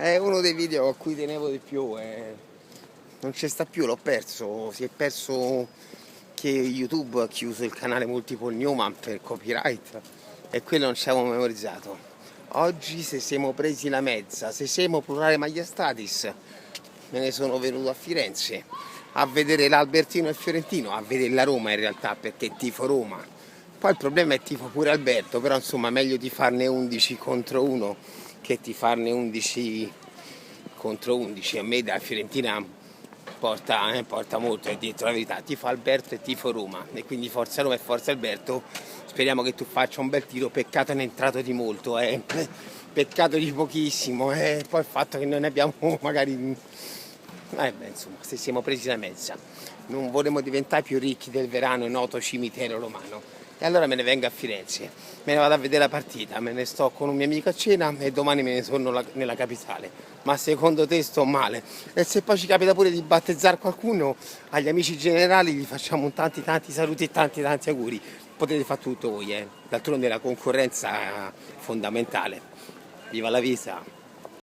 È uno dei video a cui tenevo di più. Non ci sta più, l'ho perso. Si è perso che YouTube ha chiuso il canale Multiple Newman per copyright e quello non ci avevo memorizzato. Oggi se siamo presi la mezza, se siamo plurale maiestatis, me ne sono venuto a Firenze a vedere l'Albertino e il Fiorentino, a vedere la Roma in realtà perché tifo Roma. Poi il problema è tifo pure Alberto, però insomma meglio di farne 11 contro 1 che di farne 11 contro 11. A me da Fiorentina porta molto, è detto la verità, tifo Alberto e tifo Roma e quindi forza Roma e forza Alberto. Speriamo che tu faccia un bel tiro, peccato è entrato di molto, peccato di pochissimo, poi il fatto che non abbiamo magari, insomma, se siamo presi la mezza, non vorremmo diventare più ricchi del verano noto cimitero romano. E allora me ne vengo a Firenze, me ne vado a vedere la partita, me ne sto con un mio amico a cena e domani me ne torno nella capitale. Ma secondo te sto male? E se poi ci capita pure di battezzare qualcuno, agli amici generali gli facciamo tanti saluti e tanti auguri. Potete fare tutto voi, d'altronde la concorrenza è fondamentale. Viva la vita!